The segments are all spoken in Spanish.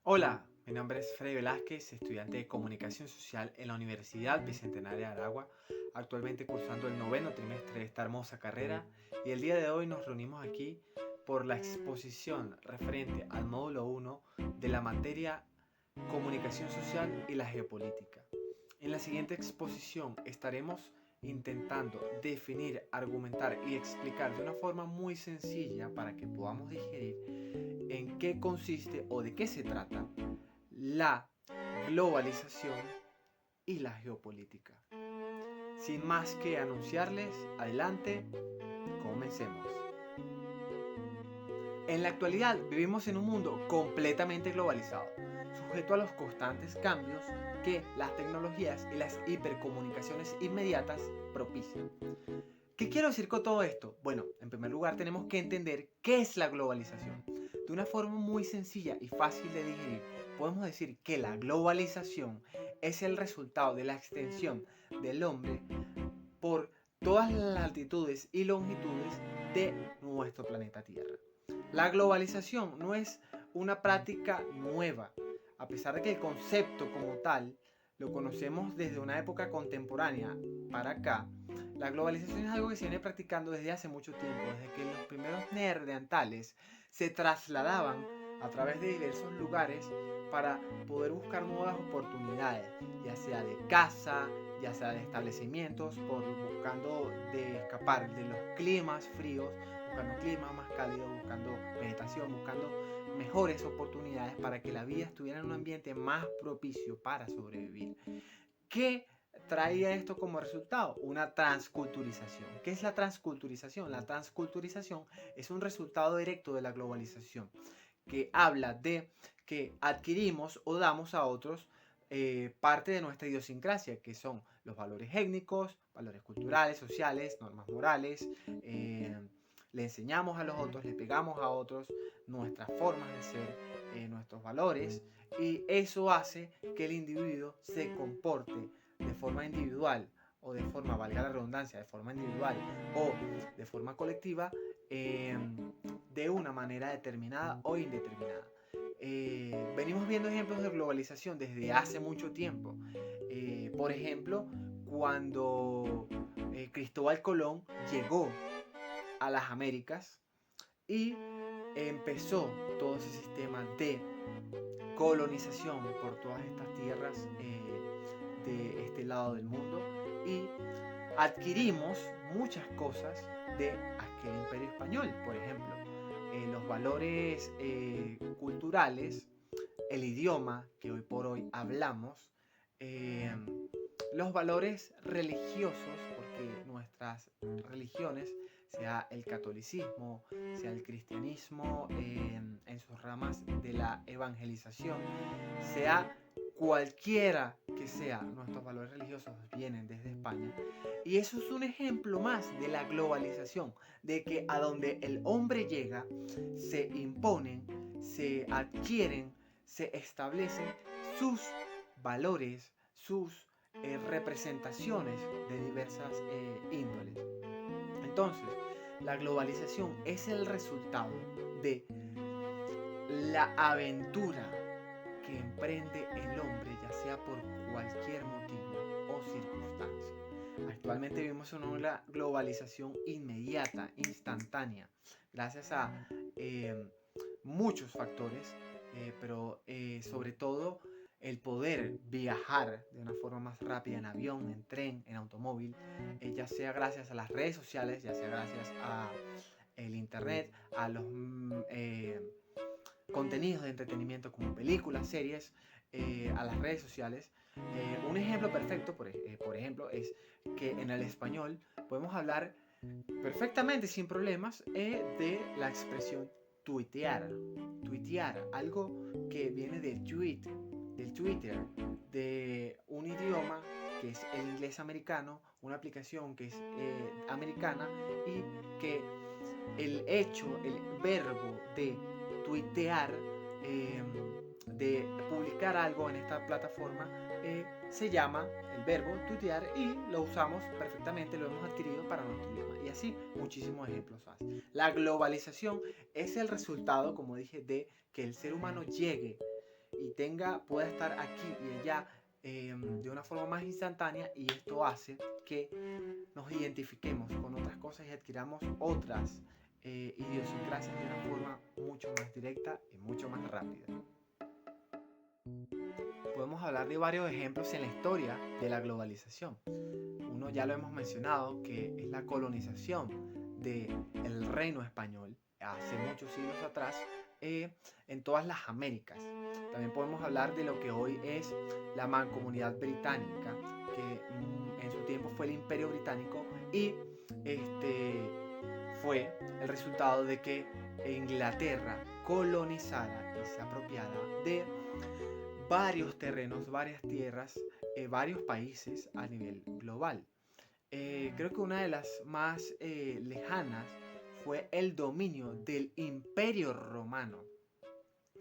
Hola, mi nombre es Freddy Velázquez, estudiante de Comunicación Social en la Universidad Bicentenaria de Aragua, actualmente cursando el noveno trimestre de esta hermosa carrera, y el día de hoy nos reunimos aquí por la exposición referente al módulo 1 de la materia Comunicación Social y la Geopolítica. En la siguiente exposición estaremos intentando definir, argumentar y explicar de una forma muy sencilla para que podamos digerir en qué consiste o de qué se trata la globalización y la geopolítica. Sin más que anunciarles, adelante, comencemos. En la actualidad vivimos en un mundo completamente globalizado, sujeto a los constantes cambios que las tecnologías y las hipercomunicaciones inmediatas propician. ¿Qué quiero decir con todo esto? Bueno, en primer lugar tenemos que entender qué es la globalización. De una forma muy sencilla y fácil de digerir, podemos decir que la globalización es el resultado de la extensión del hombre por todas las latitudes y longitudes de nuestro planeta Tierra. La globalización no es una práctica nueva, a pesar de que el concepto como tal lo conocemos desde una época contemporánea para acá. La globalización es algo que se viene practicando desde hace mucho tiempo, desde que los primeros neandertales se trasladaban a través de diversos lugares para poder buscar nuevas oportunidades, ya sea de caza, ya sea de establecimientos, buscando de escapar de los climas fríos, buscando climas más cálidos, buscando vegetación, buscando mejores oportunidades para que la vida estuviera en un ambiente más propicio para sobrevivir. ¿Qué traía esto como resultado? Una transculturización. ¿Qué es la transculturización? La transculturización es un resultado directo de la globalización que habla de que adquirimos o damos a otros parte de nuestra idiosincrasia, que son los valores étnicos, valores culturales, sociales, normas morales. Le enseñamos a los otros, le pegamos a otros nuestras formas de ser, nuestros valores, y eso hace que el individuo se comporte de forma individual o de forma, valga la redundancia, de forma individual o de forma colectiva, de una manera determinada o indeterminada. Venimos viendo ejemplos de globalización desde hace mucho tiempo. Por ejemplo, cuando Cristóbal Colón llegó a las Américas y empezó todo ese sistema de colonización por todas estas tierras de este lado del mundo, y adquirimos muchas cosas de aquel imperio español. Por ejemplo, los valores culturales, el idioma que hoy por hoy hablamos, eh, los valores religiosos, porque nuestras religiones, sea el catolicismo, sea el cristianismo en sus ramas de la evangelización, sea cualquiera que sea, nuestros valores religiosos vienen desde España. Y eso es un ejemplo más de la globalización, de que a donde el hombre llega, se imponen, se adquieren, se establecen sus valores, sus representaciones de diversas índoles. Entonces, la globalización es el resultado de la aventura que emprende el hombre, ya sea por cualquier motivo o circunstancia. Actualmente vivimos una globalización inmediata, instantánea, gracias a muchos factores, pero sobre todo el poder viajar de una forma más rápida en avión, en tren, en automóvil, ya sea gracias a las redes sociales, ya sea gracias a el internet, a los contenidos de entretenimiento como películas, series, a las redes sociales. Un ejemplo perfecto, por ejemplo, es que en el español podemos hablar perfectamente sin problemas de la expresión tuitear. Tuitear, algo que viene del tweet, del Twitter, de un idioma que es el inglés americano, una aplicación que es americana, y que el hecho, el verbo de tuitear, de publicar algo en esta plataforma, se llama el verbo tuitear, y lo usamos perfectamente, lo hemos adquirido para nuestro idioma. Y así muchísimos ejemplos más. La globalización es el resultado, como dije, de que el ser humano llegue y pueda estar aquí y allá de una forma más instantánea, y esto hace que nos identifiquemos con otras cosas y adquiramos otras idiosincrasias de una forma mucho más directa y mucho más rápida. Podemos hablar de varios ejemplos en la historia de la globalización. Uno ya lo hemos mencionado, que es la colonización del reino español hace muchos siglos atrás en todas las Américas. También podemos hablar de lo que hoy es la Mancomunidad Británica, que en su tiempo fue el Imperio Británico, y fue el resultado de que Inglaterra colonizara y se apropiara de varios terrenos, varias tierras, varios países a nivel global. Creo que una de las más lejanas fue el dominio del Imperio Romano.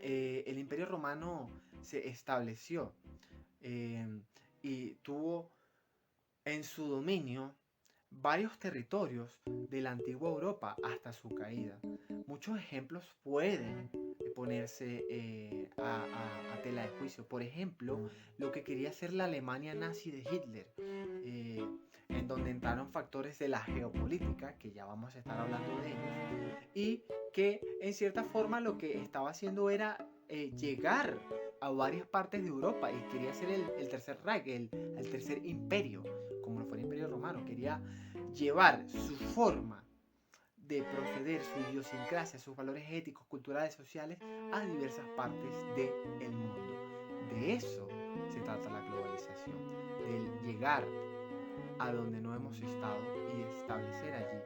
El Imperio Romano se estableció y tuvo en su dominio varios territorios de la antigua Europa hasta su caída. Muchos ejemplos pueden ponerse a tela de juicio. Por ejemplo, lo que quería hacer la Alemania nazi de Hitler, en donde entraron factores de la geopolítica, que ya vamos a estar hablando de ellos, y que en cierta forma lo que estaba haciendo era llegar a varias partes de Europa, y quería ser el tercer Reich, el tercer imperio, como lo fue el Imperio Romano. Quería llevar su forma de proceder, su idiosincrasia, sus valores éticos, culturales, sociales a diversas partes del mundo. De eso se trata la globalización, del llegar a donde no hemos estado y establecer allí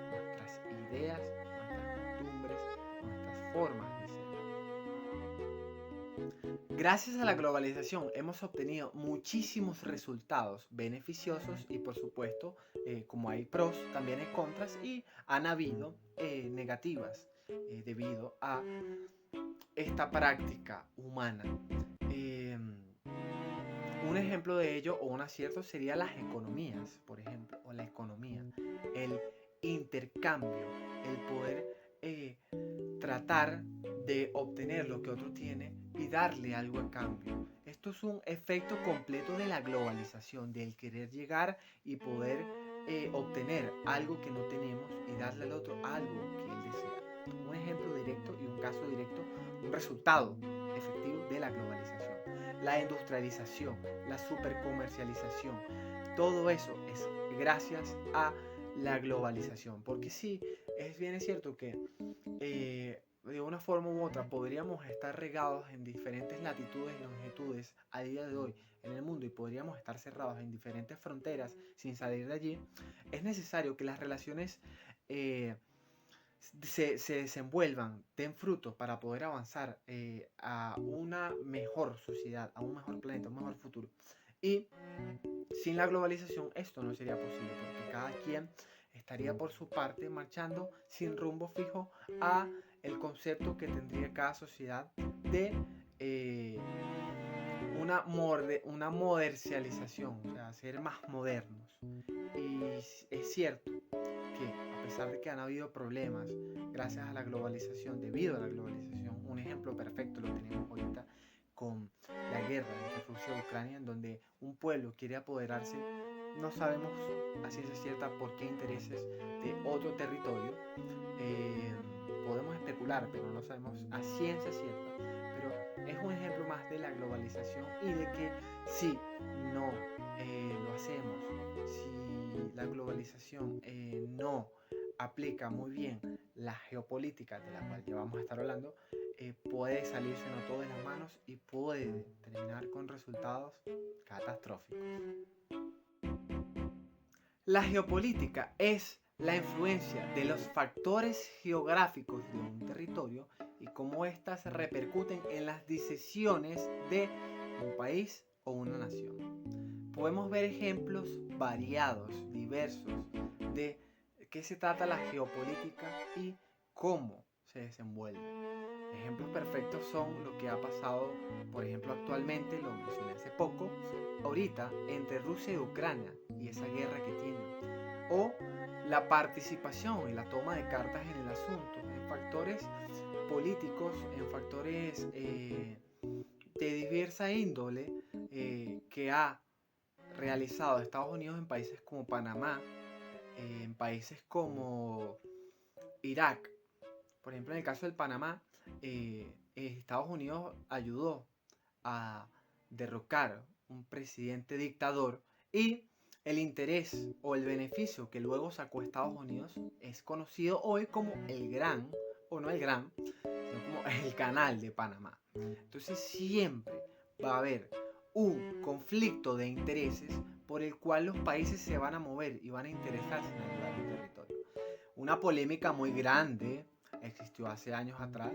nuestras ideas, nuestras costumbres, nuestras formas de ser. Gracias a la globalización hemos obtenido muchísimos resultados beneficiosos, y por supuesto, como hay pros, también hay contras, y han habido negativas debido a esta práctica humana. Un ejemplo de ello, o un acierto, sería las economías, por ejemplo, o la economía, el intercambio, el poder tratar de obtener lo que otro tiene y darle algo a cambio. Esto es un efecto completo de la globalización, del querer llegar y poder obtener algo que no tenemos y darle al otro algo que él desea. Un ejemplo directo y un caso directo, un resultado efectivo de la globalización. La industrialización, la supercomercialización, todo eso es gracias a la globalización. Porque sí, es bien cierto que de una forma u otra podríamos estar regados en diferentes latitudes y longitudes a día de hoy en el mundo, y podríamos estar cerrados en diferentes fronteras sin salir de allí. Es necesario que las relaciones se desenvuelvan, den fruto para poder avanzar a una mejor sociedad, a un mejor planeta, a un mejor futuro. Y sin la globalización esto no sería posible, porque cada quien estaría por su parte marchando sin rumbo fijo a el concepto que tendría cada sociedad de una modercialización, o sea, ser más modernos. Y es cierto que a pesar de que han habido problemas gracias a la globalización, debido a la globalización, un ejemplo perfecto lo tenemos ahorita con la guerra entre Rusia y Ucrania, en donde un pueblo quiere apoderarse, no sabemos a ciencia cierta por qué intereses, de otro territorio. Podemos especular, pero no sabemos a ciencia cierta. Pero es un ejemplo más de la globalización, y de que si no lo hacemos, si la globalización no aplica muy bien la geopolítica de la cual ya vamos a estar hablando, puede salirse todo de las manos y puede terminar con resultados catastróficos. La geopolítica es la influencia de los factores geográficos de un territorio y cómo éstas repercuten en las decisiones de un país o una nación. Podemos ver ejemplos variados, diversos, de qué se trata la geopolítica y cómo se desenvuelve. Ejemplos perfectos son lo que ha pasado, por ejemplo, actualmente, lo mencioné hace poco, ahorita, entre Rusia y Ucrania, y esa guerra que tienen. O la participación y la toma de cartas en el asunto, en factores políticos, en factores esa índole que ha realizado Estados Unidos en países como Panamá, en países como Irak. Por ejemplo, en el caso del Panamá, Estados Unidos ayudó a derrocar un presidente dictador y el interés o el beneficio que luego sacó Estados Unidos es conocido hoy como el Gran, o no el Gran, sino como el Canal de Panamá. Entonces siempre va a haber un conflicto de intereses por el cual los países se van a mover y van a interesarse en ayudar al territorio. Una polémica muy grande existió hace años atrás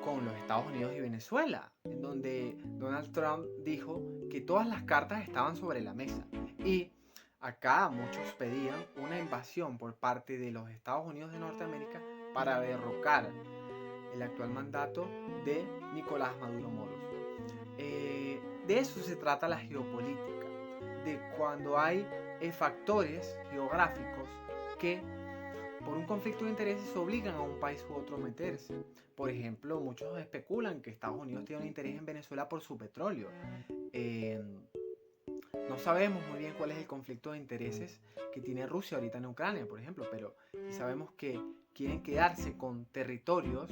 con los Estados Unidos y Venezuela, en donde Donald Trump dijo que todas las cartas estaban sobre la mesa. Y acá muchos pedían una invasión por parte de los Estados Unidos de Norteamérica para derrocar el actual mandato de Nicolás Maduro Moros. De eso se trata la geopolítica, de cuando hay factores geográficos que por un conflicto de intereses obligan a un país u otro a meterse. Por ejemplo, muchos especulan que Estados Unidos tiene un interés en Venezuela por su petróleo. No sabemos muy bien cuál es el conflicto de intereses que tiene Rusia ahorita en Ucrania, por ejemplo, pero sí sabemos que quieren quedarse con territorios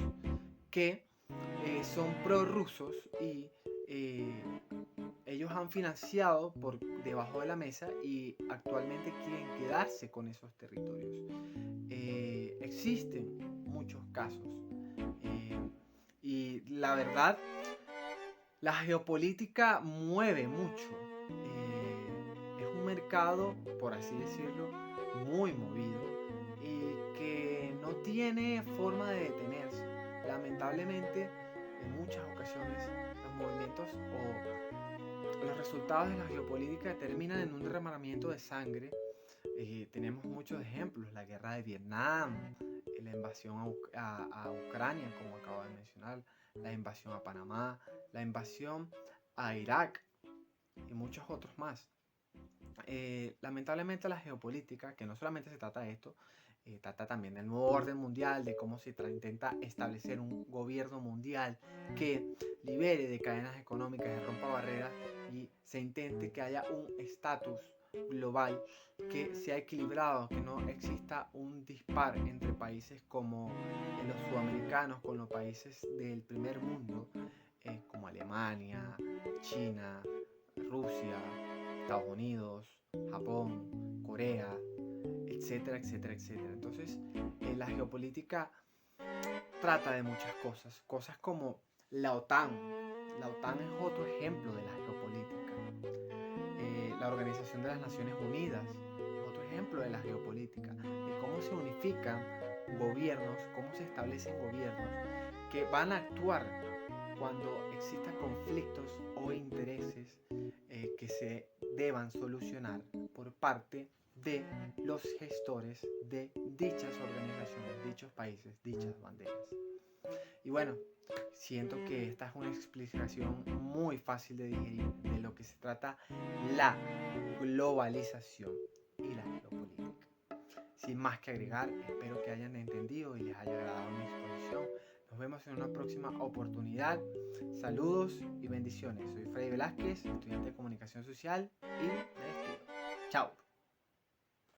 que son prorrusos y ellos han financiado por debajo de la mesa y actualmente quieren quedarse con esos territorios. Existen muchos casos y la verdad la geopolítica mueve mucho. Es un mercado, por así decirlo, muy movido y que no tiene forma de detenerse. Lamentablemente, en muchas ocasiones los movimientos o los resultados de la geopolítica terminan en un derramamiento de sangre. Tenemos muchos ejemplos, la guerra de Vietnam, la invasión a Ucrania, como acabo de mencionar, la invasión a Panamá, la invasión a Irak y muchos otros más. Lamentablemente la geopolítica, que no solamente se trata de esto, trata también del nuevo orden mundial, de cómo se intenta establecer un gobierno mundial que libere de cadenas económicas, que rompa barreras y se intente que haya un estatus global que sea equilibrado, que no exista un dispar entre países como los sudamericanos con los países del primer mundo, como Alemania, China, Rusia, Estados Unidos, Japón, Corea, etcétera, etcétera, etcétera. Entonces, la geopolítica trata de muchas cosas, cosas como la OTAN. La OTAN es otro ejemplo de la geopolítica. La Organización de las Naciones Unidas es otro ejemplo de la geopolítica, de cómo se unifican gobiernos, cómo se establecen gobiernos que van a actuar cuando existan conflictos o intereses que se deban solucionar por parte de los gestores de dichas organizaciones, dichos países, dichas banderas. Y bueno, siento que esta es una explicación muy fácil de digerir de lo que se trata la globalización y la geopolítica. Sin más que agregar, espero que hayan entendido y les haya agradado mi exposición. Nos vemos en una próxima oportunidad. Saludos y bendiciones. Soy Freddy Velázquez, estudiante de Comunicación Social y me despido. Chao.